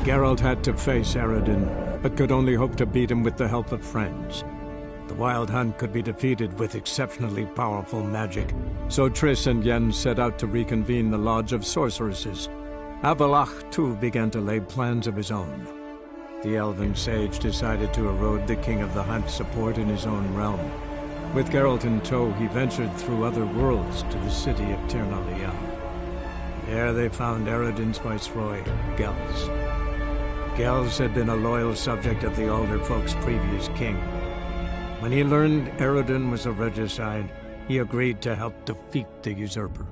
Geralt had to face Eredin, but could only hope to beat him with the help of friends. The Wild Hunt could be defeated with exceptionally powerful magic, so Triss and Yen set out to reconvene the Lodge of Sorceresses. Avallac'h, too, began to lay plans of his own. The elven sage decided to erode the King of the Hunt's support in his own realm. With Geralt in tow, he ventured through other worlds to the city of Tir na Lial. There they found Eredin's viceroy, Gels. Gels had been a loyal subject of the Alder Folk's previous king. When he learned Eredin was a regicide, he agreed to help defeat the usurper.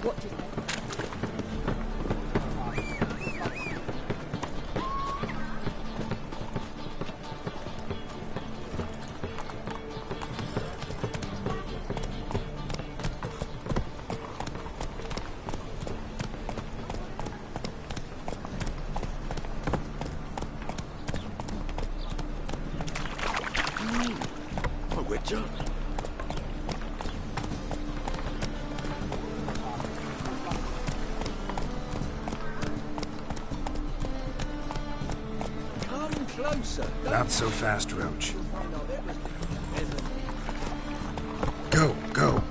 What did A witcher? Closer. Not so fast, Roach. Go, go.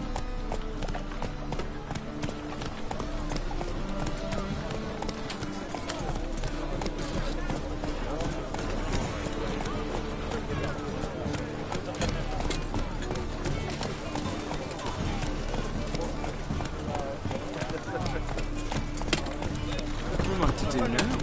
What to do now?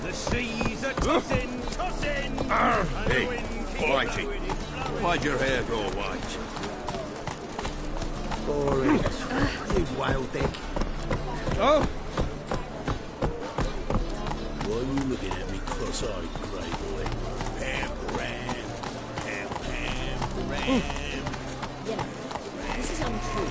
The seas are tossing, tossing. Hey, Whitey, why'd your hair go white? Boring. You wild dick. Oh? Why are you looking at me cross-eyed, grey boy? Pam. Yeah, this is untrue.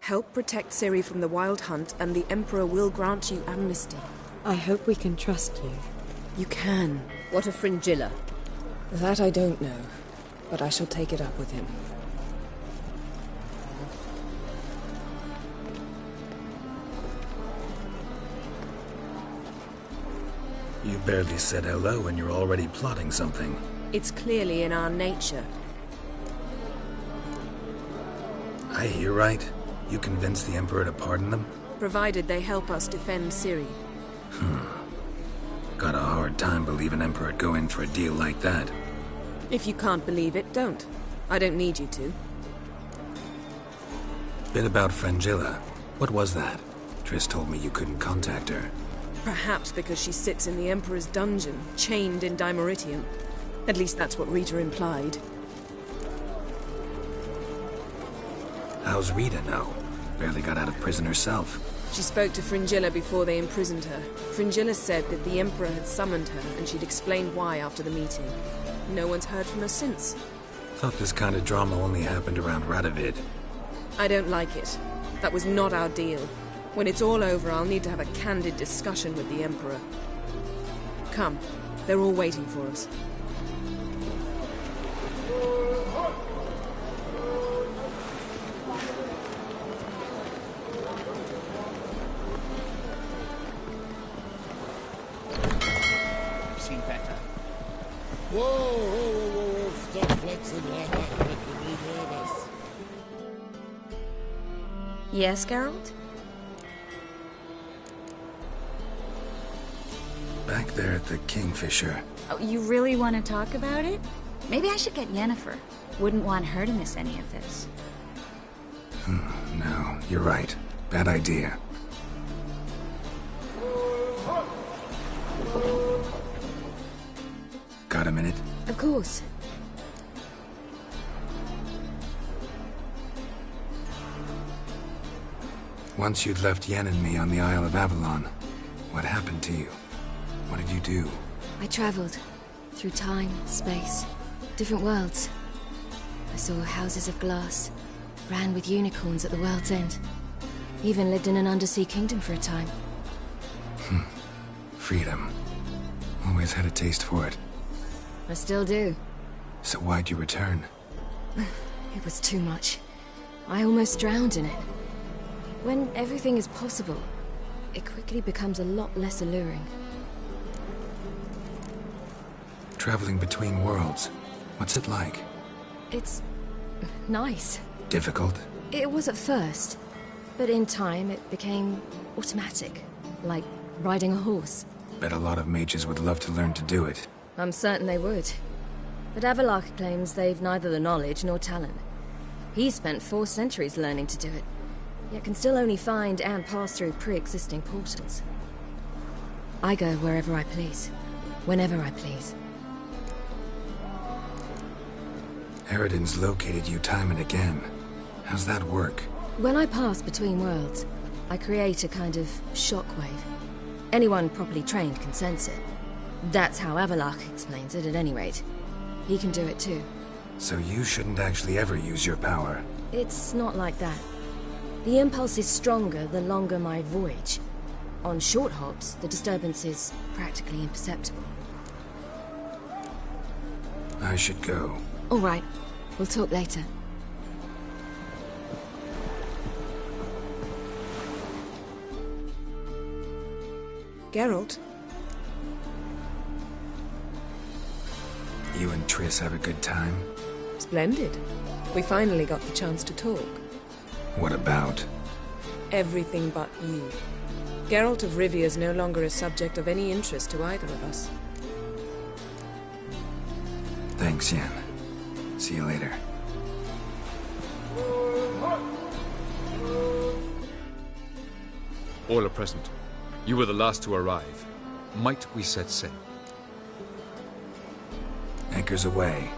Help protect Ciri from the Wild Hunt, and the Emperor will grant you amnesty. I hope we can trust you. You can. What of Fringilla? That I don't know, but I shall take it up with him. You barely said hello and you're already plotting something. It's clearly in our nature. I hear right? You convinced the Emperor to pardon them? Provided they help us defend Ciri. Got a hard time believing Emperor'd go in for a deal like that. If you can't believe it, don't. I don't need you to. Bit about Fringilla. What was that? Triss told me you couldn't contact her. Perhaps because she sits in the Emperor's dungeon, chained in Dimeritium. At least that's what Rita implied. How's Rita know? Barely got out of prison herself. She spoke to Fringilla before they imprisoned her. Fringilla said that the Emperor had summoned her, and she'd explained why after the meeting. No one's heard from her since. Thought this kind of drama only happened around Radovid. I don't like it. That was not our deal. When it's all over, I'll need to have a candid discussion with the Emperor. Come. They're all waiting for us. Seen better. Whoa, stop flexing like that, making me nervous. Yes, Geralt? Back there at the Kingfisher. Oh, you really want to talk about it? Maybe I should get Yennefer. Wouldn't want her to miss any of this. No, you're right. Bad idea. Got a minute? Of course. Once you'd left Yen and me on the Isle of Avalon, what happened to you? What did you do? I traveled through time, space, different worlds. I saw houses of glass, ran with unicorns at the world's end. Even lived in an undersea kingdom for a time. Freedom. Always had a taste for it. I still do. So why'd you return? It was too much. I almost drowned in it. When everything is possible, it quickly becomes a lot less alluring. Traveling between worlds. What's it like? It's nice. Difficult? It was at first, but in time it became automatic, like riding a horse. Bet a lot of mages would love to learn to do it. I'm certain they would. But Avalok claims they've neither the knowledge nor talent. He spent 4 centuries learning to do it, yet can still only find and pass through pre-existing portals. I go wherever I please, whenever I please. Eridan's located you time and again. How's that work? When I pass between worlds, I create a kind of shockwave. Anyone properly trained can sense it. That's how Avalok explains it, at any rate. He can do it too. So you shouldn't actually ever use your power. It's not like that. The impulse is stronger the longer my voyage. On short hops, the disturbance is practically imperceptible. I should go. All right. We'll talk later. Geralt? You and Triss have a good time? Splendid. We finally got the chance to talk. What about? Everything but you. Geralt of Rivia is no longer a subject of any interest to either of us. Thanks, Yen. See you later. All are present. You were the last to arrive. Might we set sail? Anchors away.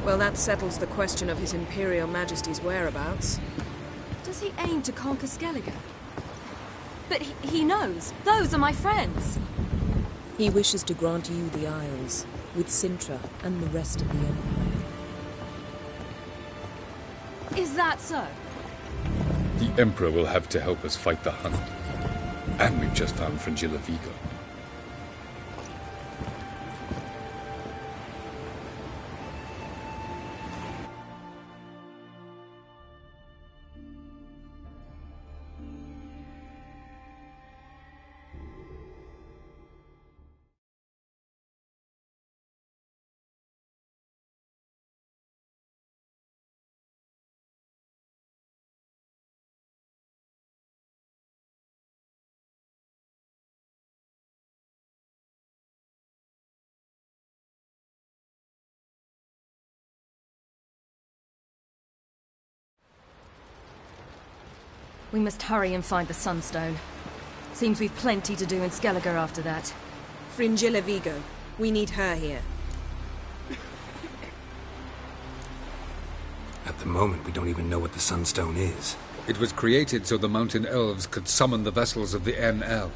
Well, that settles the question of His Imperial Majesty's whereabouts. Does he aim to conquer Skellige? But he knows. Those are my friends. He wishes to grant you the Isles, with Sintra and the rest of the Empire. Is that so? The Emperor will have to help us fight the Hunt. And we've just found Fringilla Vigo. We must hurry and find the Sunstone. Seems we've plenty to do in Skellige after that. Fringilla Vigo. We need her here. At the moment, we don't even know what the Sunstone is. It was created so the Mountain Elves could summon the vessels of the NL.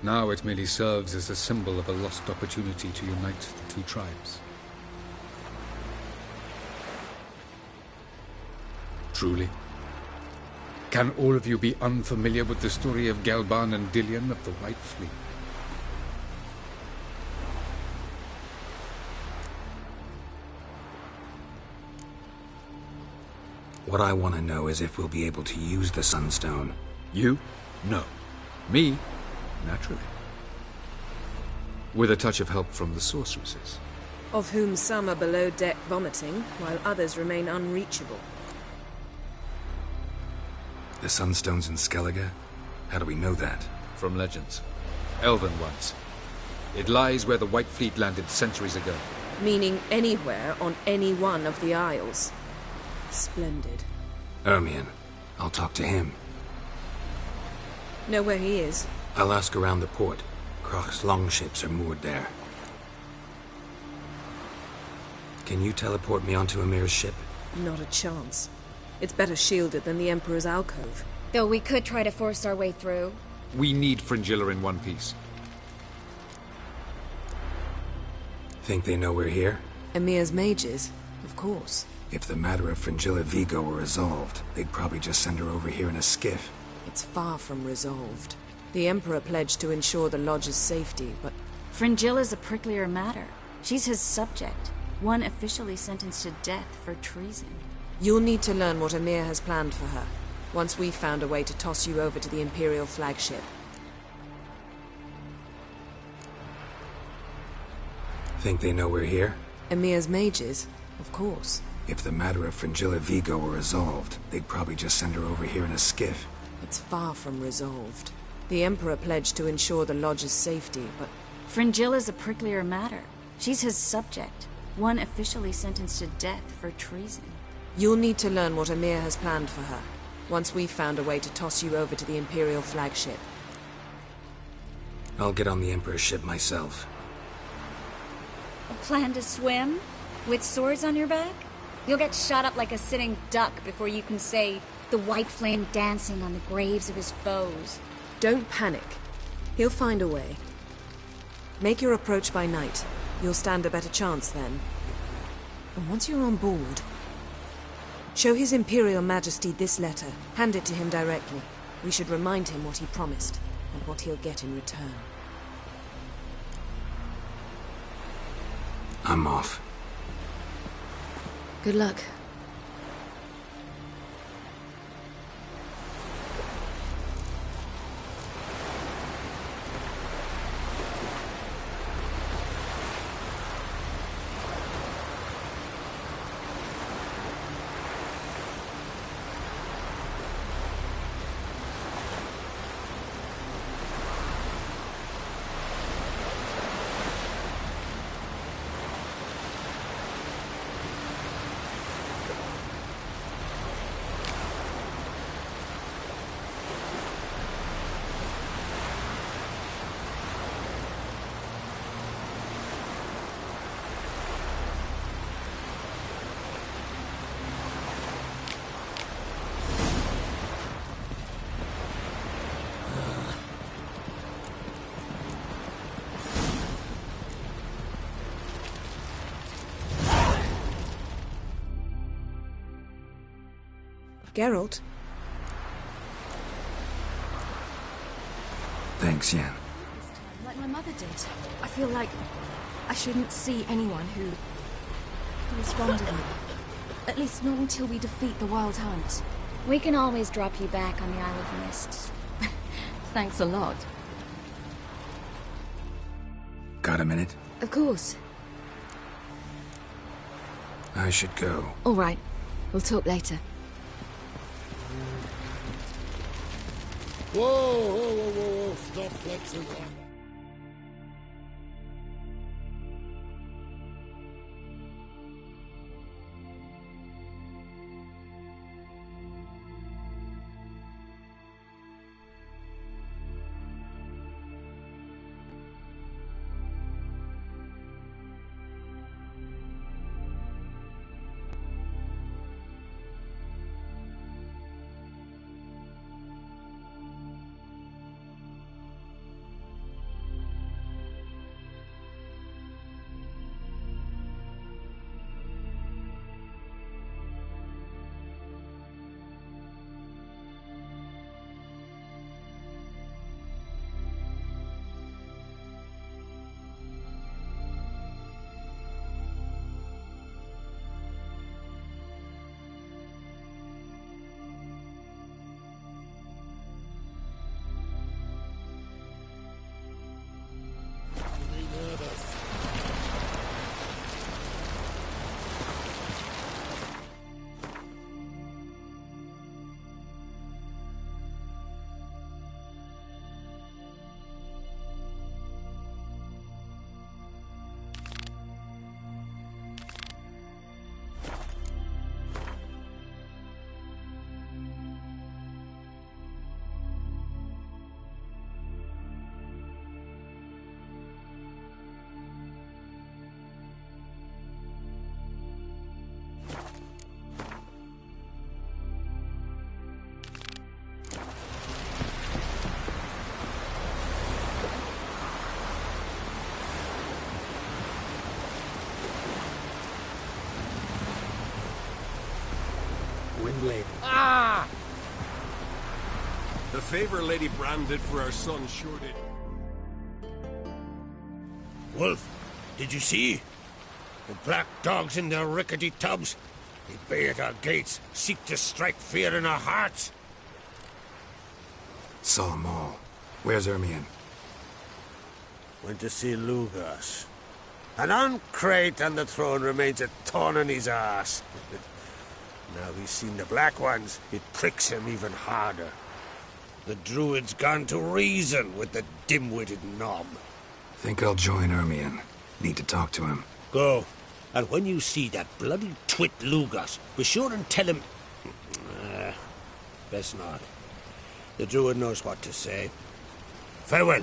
Now it merely serves as a symbol of a lost opportunity to unite the two tribes. Truly? Can all of you be unfamiliar with the story of Gelban and Dillion of the White Fleet? What I want to know is if we'll be able to use the Sunstone. You? No. Me? Naturally. With a touch of help from the sorceresses. Of whom some are below deck vomiting, while others remain unreachable. The Sunstone's in Skellige? How do we know that? From legends. Elven ones. It lies where the White Fleet landed centuries ago. Meaning anywhere on any one of the Isles. Splendid. Ermion. I'll talk to him. Know where he is? I'll ask around the port. Krach's longships are moored there. Can you teleport me onto Amir's ship? Not a chance. It's better shielded than the Emperor's alcove. Though we could try to force our way through. We need Fringilla in one piece. Think they know we're here? Emir's mages? Of course. If the matter of Fringilla Vigo were resolved, they'd probably just send her over here in a skiff. It's far from resolved. The Emperor pledged to ensure the Lodge's safety, but... Fringilla's a pricklier matter. She's his subject. One officially sentenced to death for treason. You'll need to learn what Emir has planned for her, once we've found a way to toss you over to the Imperial flagship. Think they know we're here? Emir's mages? Of course. If the matter of Fringilla Vigo were resolved, they'd probably just send her over here in a skiff. It's far from resolved. The Emperor pledged to ensure the Lodge's safety, but... Fringilla's a pricklier matter. She's his subject. One officially sentenced to death for treason. You'll need to learn what Emir has planned for her, once we've found a way to toss you over to the Imperial flagship. I'll get on the Emperor's ship myself. A plan to swim? With swords on your back? You'll get shot up like a sitting duck before you can say, the white flame dancing on the graves of his foes. Don't panic. He'll find a way. Make your approach by night. You'll stand a better chance then. And once you're on board, show His Imperial Majesty this letter. Hand it to him directly. We should remind him what he promised, and what he'll get in return. I'm off. Good luck. Geralt? Thanks, Yen. Like my mother did. I feel like I shouldn't see anyone who is fond of me. At least not until we defeat the Wild Hunt. We can always drop you back on the Isle of Mist. Thanks a lot. Got a minute? Of course. I should go. All right. We'll talk later. Whoa, whoa, whoa, whoa, whoa. Stop flexing. Windblade. Ah! The favor Lady Bran did for our son sure did. Wolf, did you see? The black dogs in their rickety tubs. They bay at our gates, seek to strike fear in our hearts. Saw 'em all. Where's Ermion? Went to see Lugas. An uncrate on the throne remains a thorn in his ass. Now he's seen the Black Ones, it pricks him even harder. The Druid's gone to reason with the dim-witted knob. Think I'll join Ermion. Need to talk to him. Go. And when you see that bloody twit Lugas, be sure and tell him... best not. The Druid knows what to say. Farewell.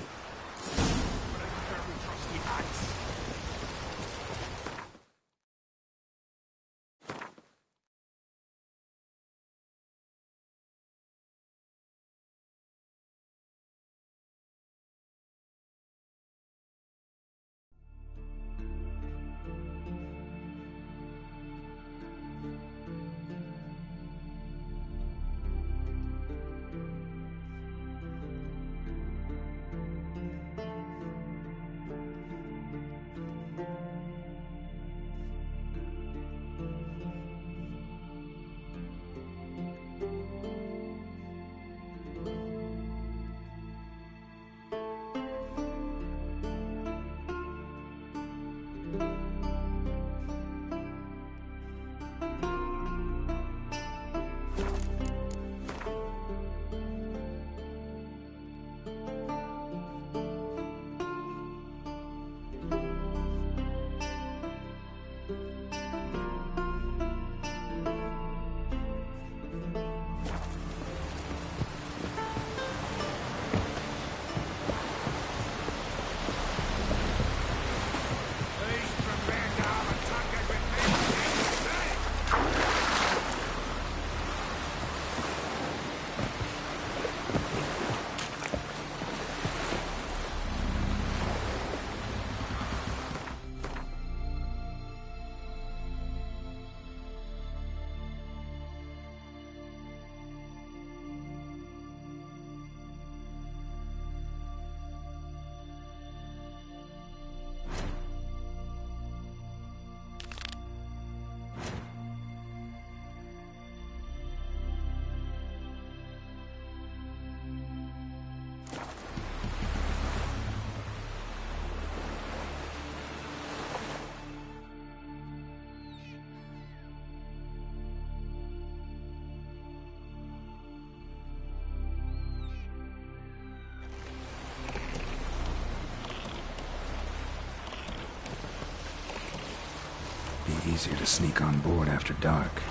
be easier to sneak on board after dark.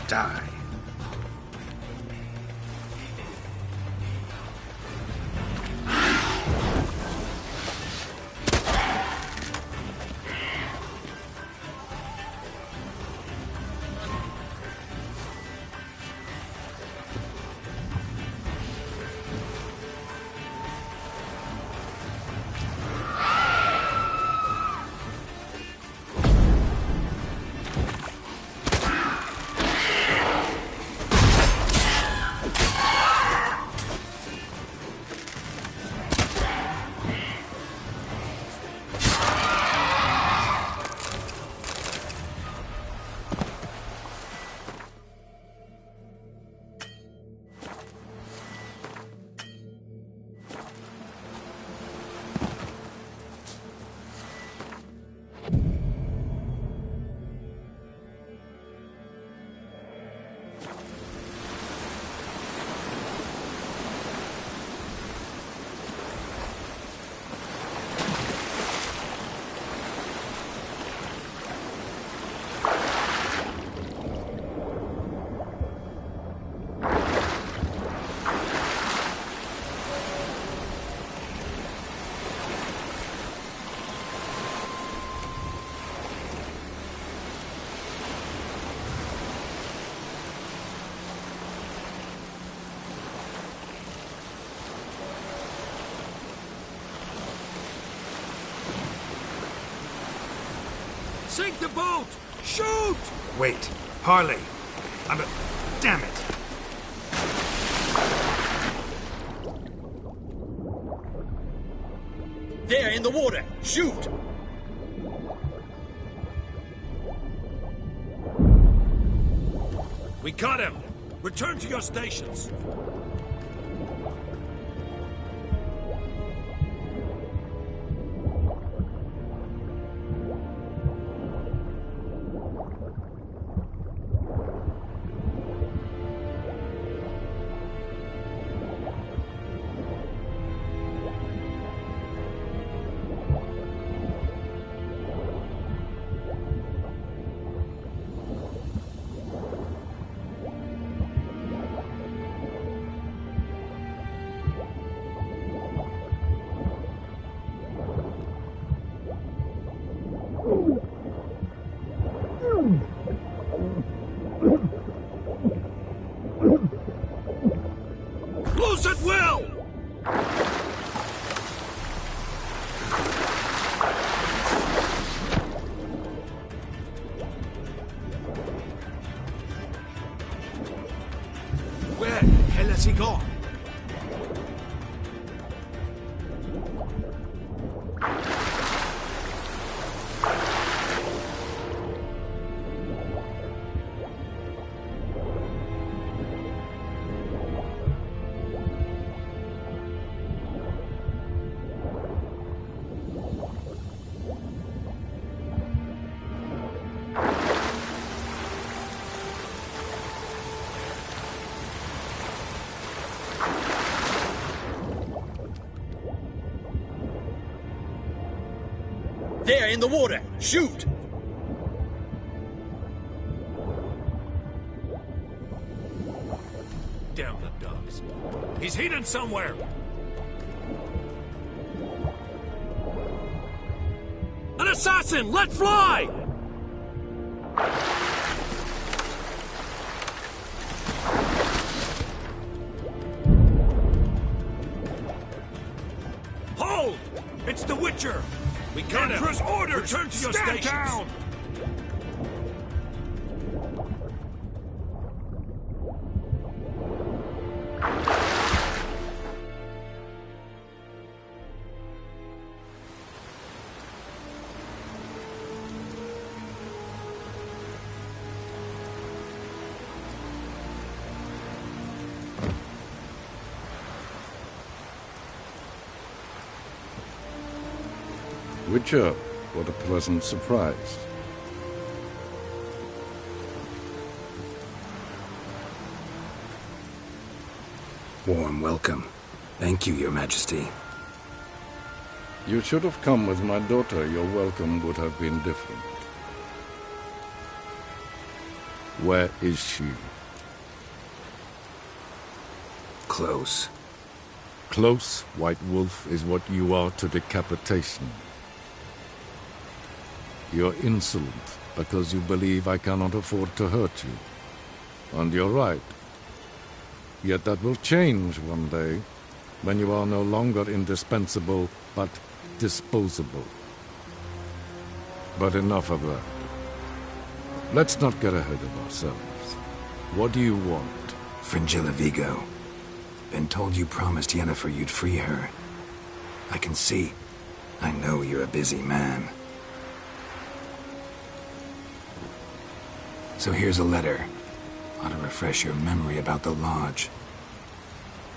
Die. Sink the boat! Shoot! Wait. Harley. Damn it. There, in the water! Shoot! We got him! Return to your stations! Where the hell has he gone? There, in the water! Shoot! Damn the dogs. He's hidden somewhere! An assassin! Let fly! Hold! It's the Witcher! We got Emperor's orders! Return to your stations! Down! Witcher, what a pleasant surprise. Warm welcome. Thank you, Your Majesty. You should have come with my daughter. Your welcome would have been different. Where is she? Close. Close, White Wolf, is what you are to decapitation. You're insolent because you believe I cannot afford to hurt you. And you're right. Yet that will change one day, when you are no longer indispensable, but disposable. But enough of that. Let's not get ahead of ourselves. What do you want? Fringilla Vigo. Been told you promised Yennefer you'd free her. I can see. I know you're a busy man. So here's a letter. Ought to refresh your memory about the Lodge.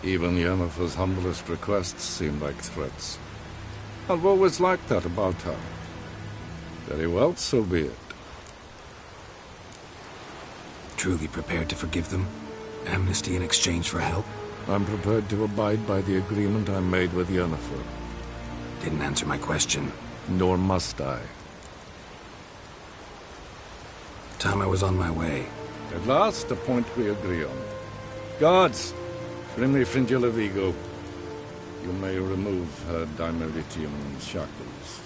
Even Yennefer's humblest requests seem like threats. I've always liked that about her. Very well, so be it. Truly prepared to forgive them? Amnesty in exchange for help? I'm prepared to abide by the agreement I made with Yennefer. Didn't answer my question. Nor must I. Time I was on my way. At last, a point we agree on. Guards, bring me Fringilla Vigo. You may remove her dimeritium shackles.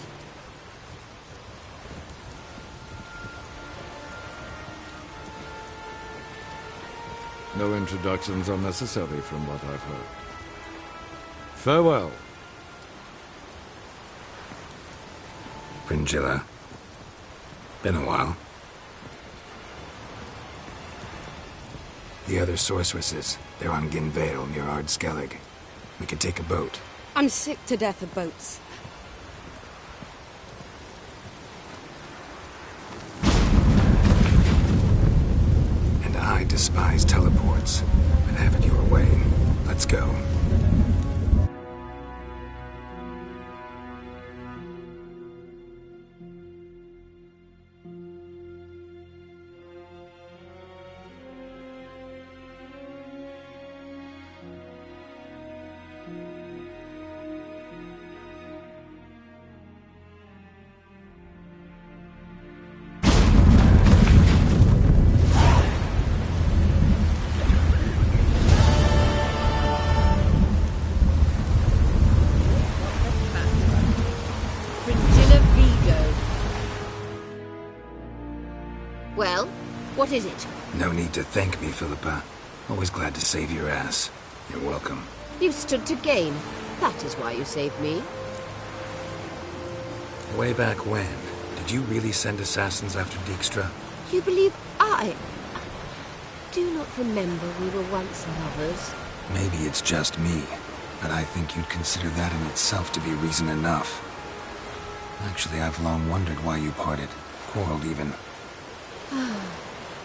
No introductions are necessary from what I've heard. Farewell. Fringilla. Been a while. The other sorceresses, they're on Ginvale near Ard-Skellig. We could take a boat. I'm sick to death of boats. And I despise teleports. But have it your way. Let's go. Well, what is it? No need to thank me, Philippa. Always glad to save your ass. You're welcome. You stood to gain. That is why you saved me. Way back when? Did you really send assassins after Dijkstra? You believe I... do not remember we were once lovers. Maybe it's just me, but I think you'd consider that in itself to be reason enough. Actually, I've long wondered why you parted. Quarreled even.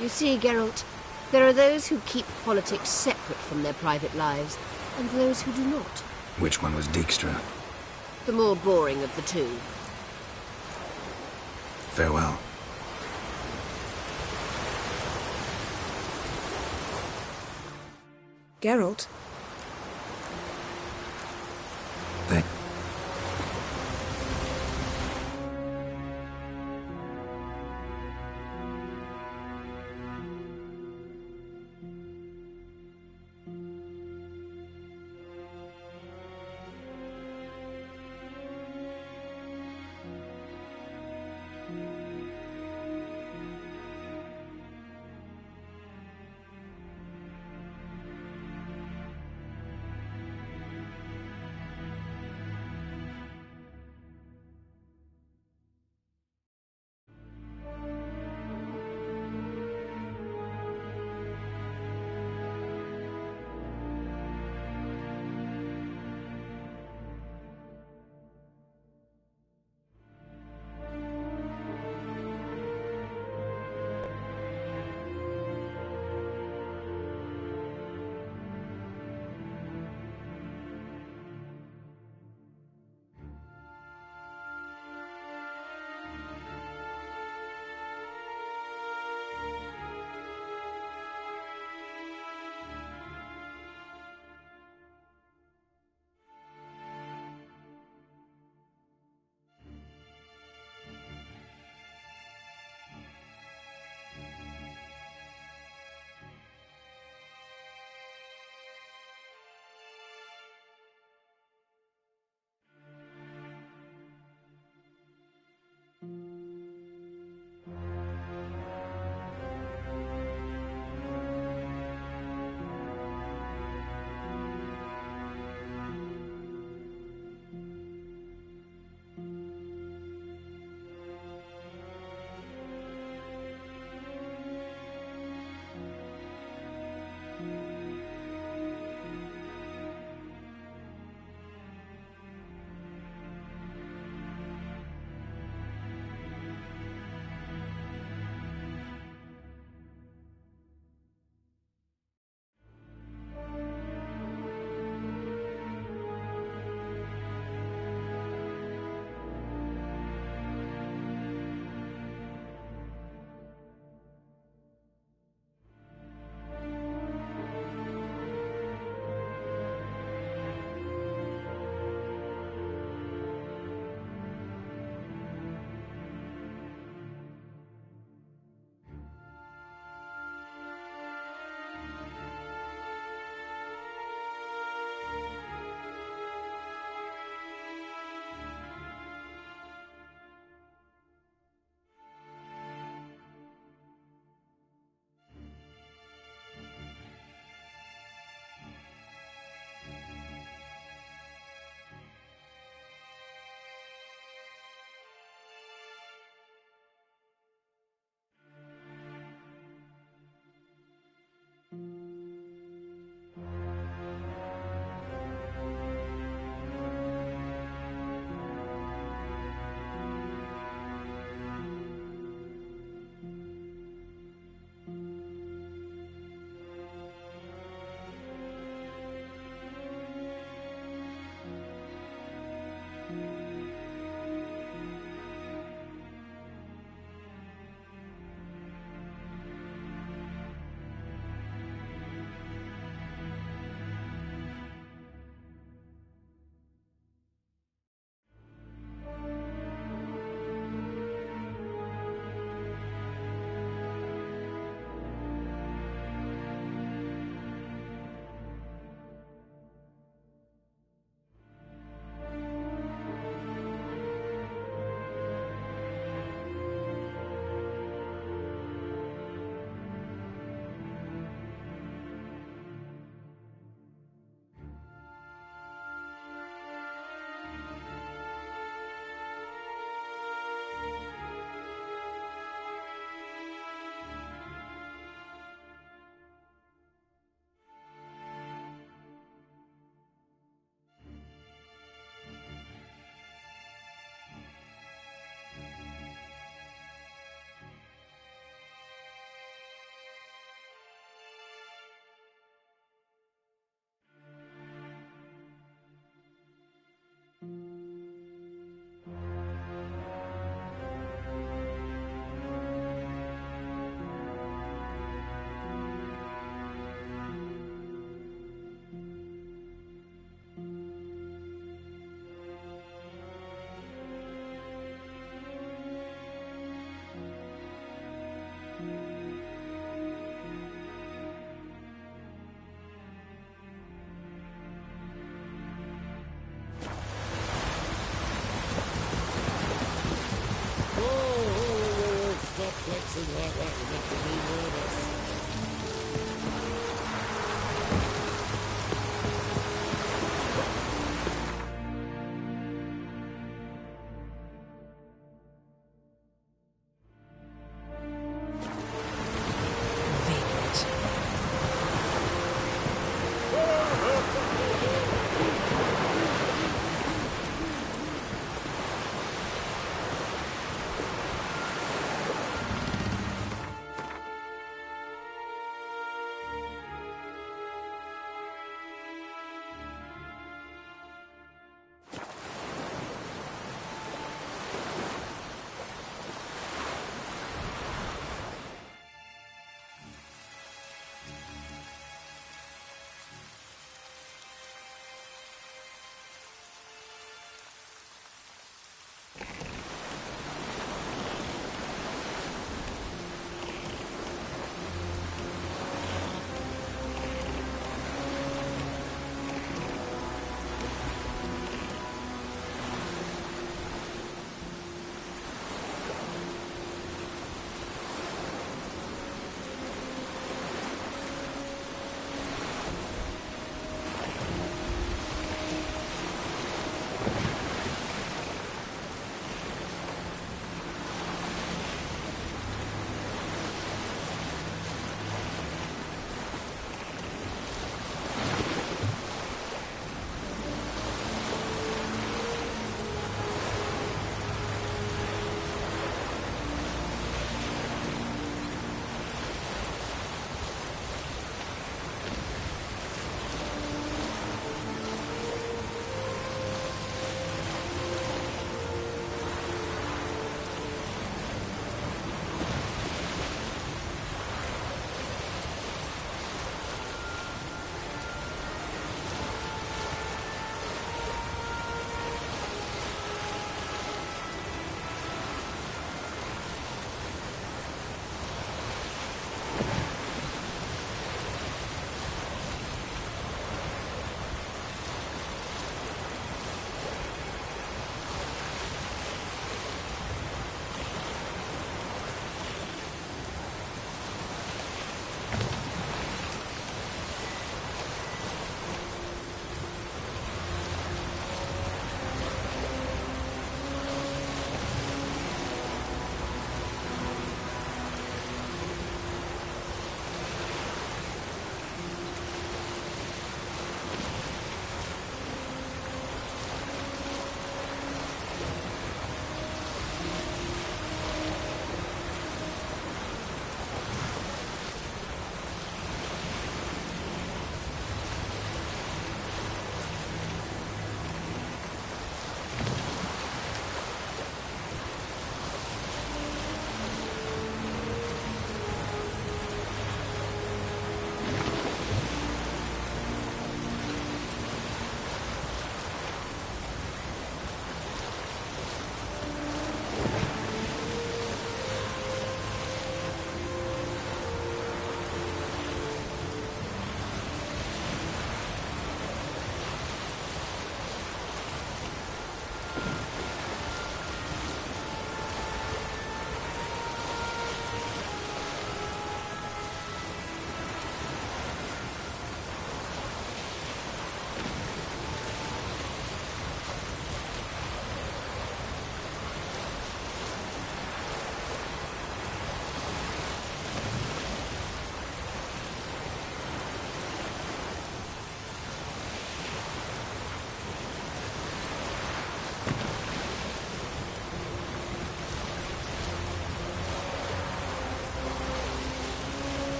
You see, Geralt, there are those who keep politics separate from their private lives, and those who do not. Which one was Dijkstra? The more boring of the two. Farewell. Geralt? Thank...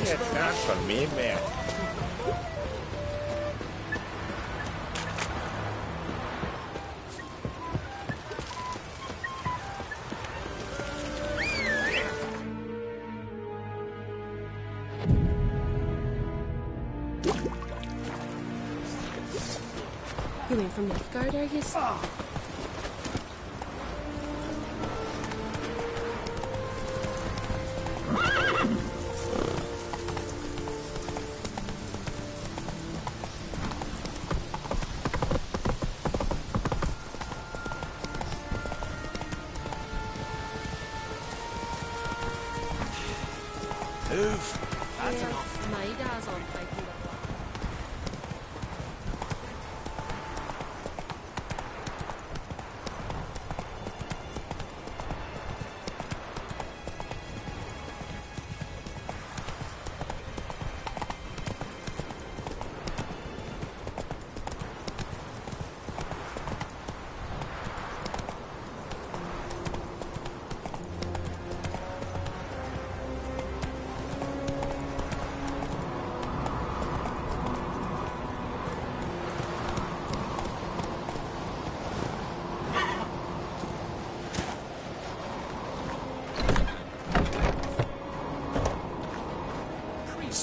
That's for me, man. You ain't from Nilfgaard, are you? That's enough. My dad's on fighting the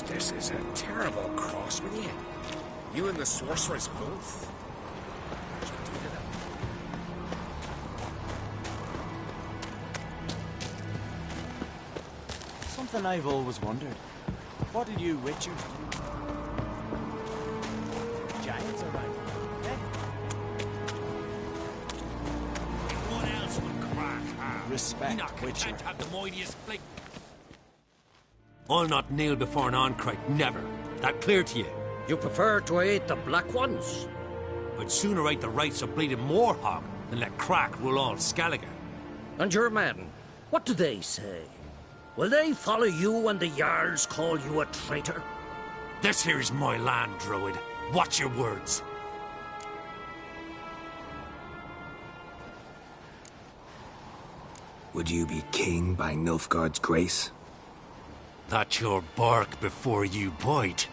This is a terrible cross with you. You and the sorceress both. What'd you do to them? Something I've always wondered. What did you witchers do? Giants around, eh? What else would crack have? Respect, not witcher. content to have the mightiest flick. I'll not kneel before an Oncrite, never. That clear to you? You prefer to aid the Black Ones? I'd sooner aid the rights of bleeding Moorhog than let Crack rule all Skellige. And your men, what do they say? Will they follow you when the Jarls call you a traitor? This here's my land, Druid. Watch your words. Would you be king by Nilfgaard's grace? That's your bark before you bite.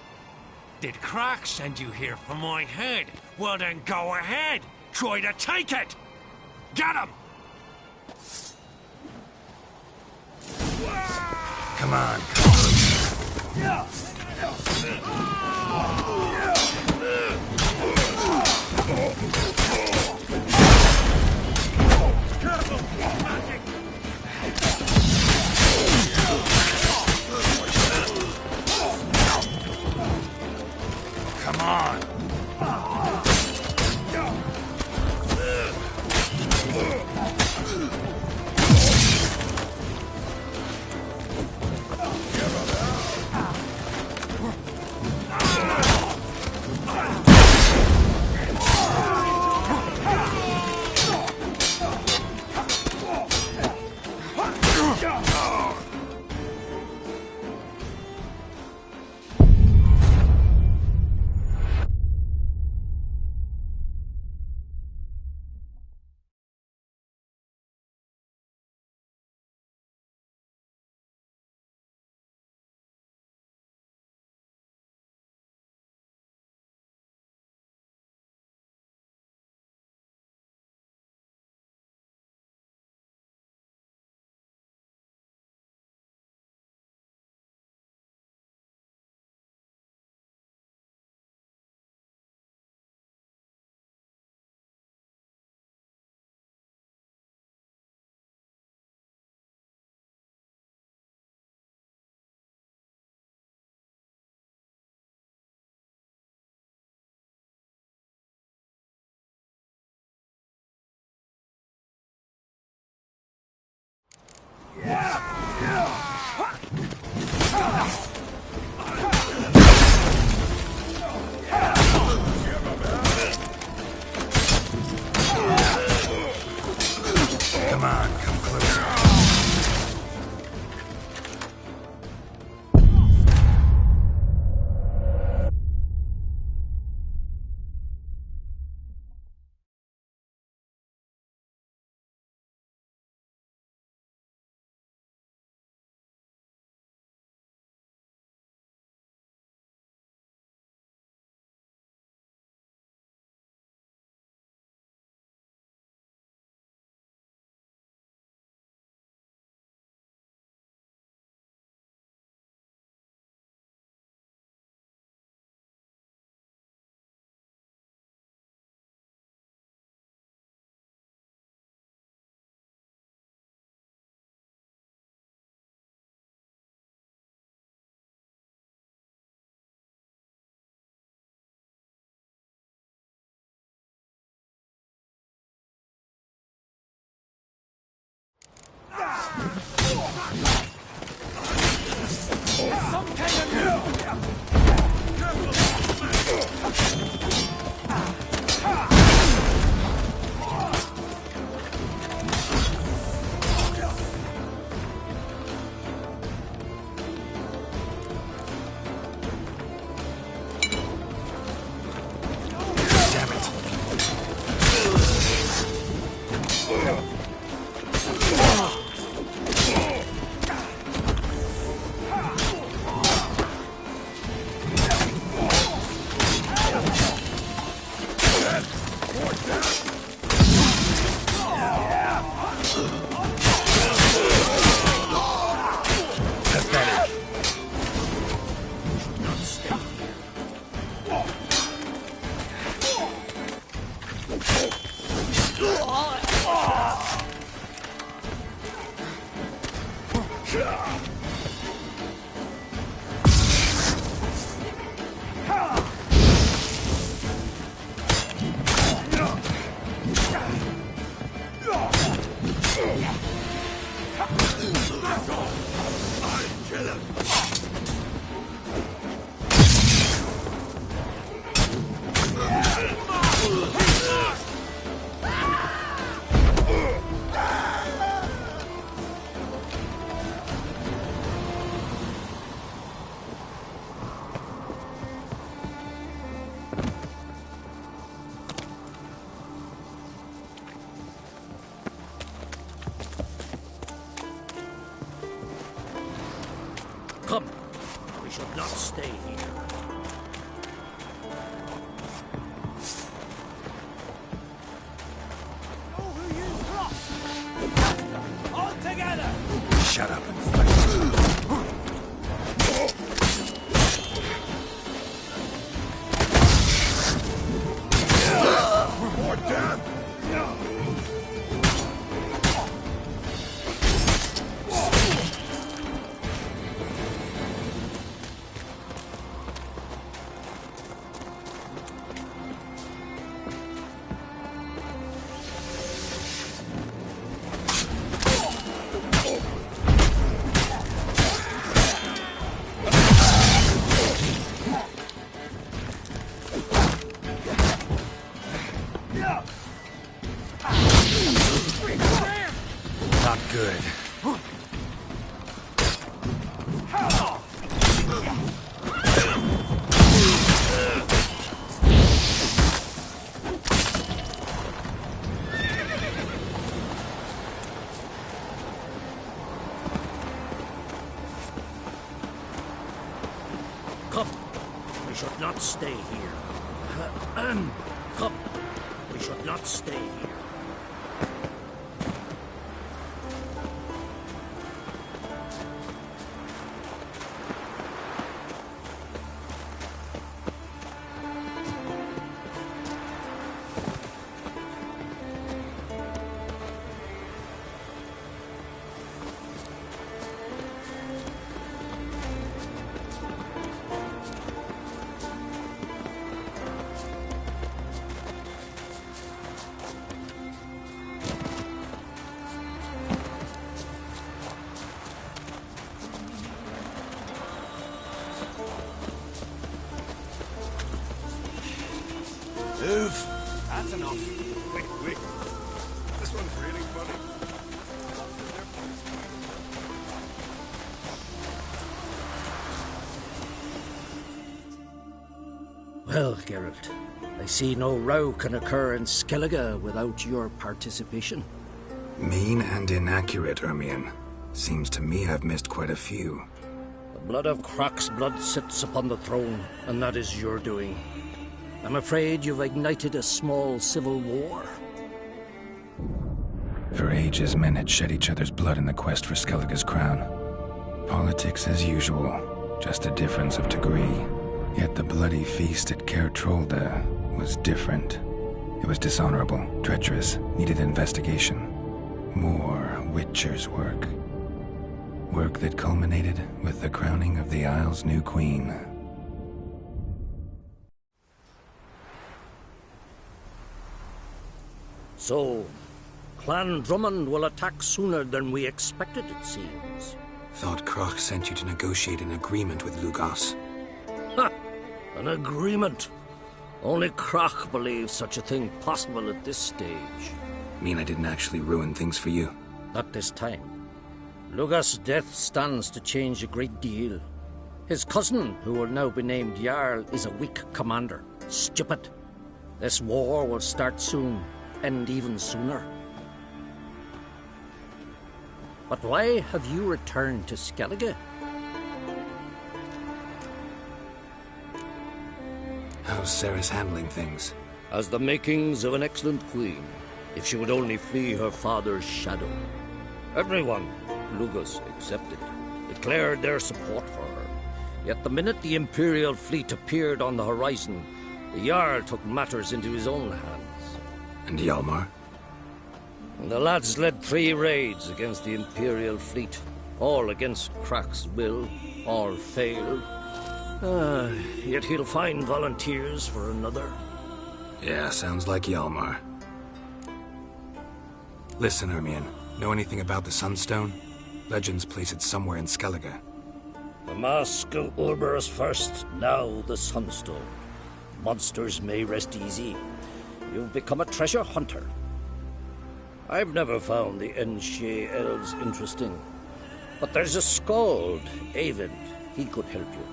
Did Crack send you here for my head? Well then go ahead. Try to take it. Get him! Come on. Come on. dead! More dead! Pathetic. Not stay Come. We should not stay here. Know who you cross! All together! Shut up and fight. More death! Not good. Come. We should not stay here. Come. We should not stay here. Move! That's enough. Wait. This one's really funny. Well, Geralt, I see no row can occur in Skellige without your participation. Mean and inaccurate, Ermion. Seems to me I've missed quite a few. The blood of Croc's blood sits upon the throne, and that is your doing. I'm afraid you've ignited a small civil war. For ages, men had shed each other's blood in the quest for Skellige's crown. Politics as usual, just a difference of degree. Yet the bloody feast at Caer Trolda was different. It was dishonorable, treacherous, needed investigation. More Witcher's work. Work that culminated with the crowning of the Isle's new queen. So, Clan Drummond will attack sooner than we expected, it seems. Thought Croc sent you to negotiate an agreement with Lugos. Ha! An agreement. Only Croc believes such a thing possible at this stage. Mean I didn't actually ruin things for you? Not this time. Lugos' death stands to change a great deal. His cousin, who will now be named Jarl, is a weak commander. Stupid. This war will start soon, end even sooner. But why have you returned to Skellige? How's Sarah's handling things? has the makings of an excellent queen, if she would only flee her father's shadow. Everyone, Lugus excepted, declared their support for her. Yet the minute the Imperial fleet appeared on the horizon, the Jarl took matters into his own hands. And Hjalmar? The lads led 3 raids against the Imperial fleet, all against Krak's will, all failed. Yet he'll find volunteers for another. Yeah, sounds like Hjalmar. Listen, Hermione, know anything about the Sunstone? Legends place it somewhere in Skellige. The mask of Urberus first, now the Sunstone. Monsters may rest easy. You've become a treasure hunter. I've never found the Enshe elves interesting. But there's a skald, Eyvind. He could help you.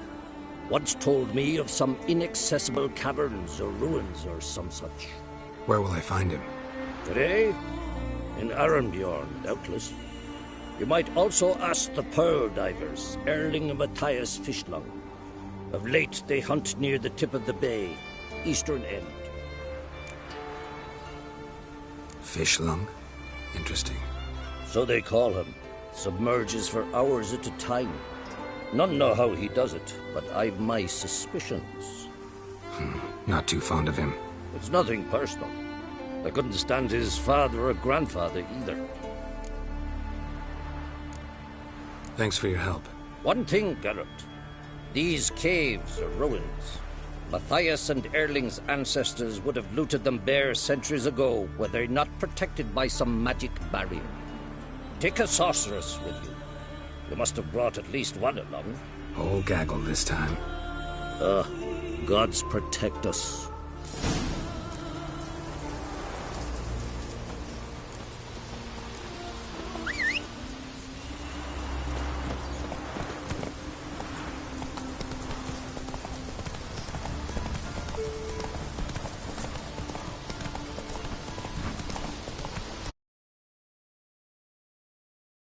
Once told me of some inaccessible caverns or ruins or some such. Where will I find him? Today? In Arendbjorn, doubtless. You might also ask the Pearl Divers, Erling and Matthias Fishlung. Of late, they hunt near the tip of the bay, eastern end. Fishlung? Interesting. So they call him. Submerges for hours at a time. None know how he does it, but I've my suspicions. Not too fond of him. It's nothing personal. I couldn't stand his father or grandfather either. Thanks for your help. One thing, Geralt. These caves are ruins. Matthias and Erling's ancestors would have looted them bare centuries ago were they not protected by some magic barrier. Take a sorceress with you. You must have brought at least one along. Whole gaggle this time. Gods protect us.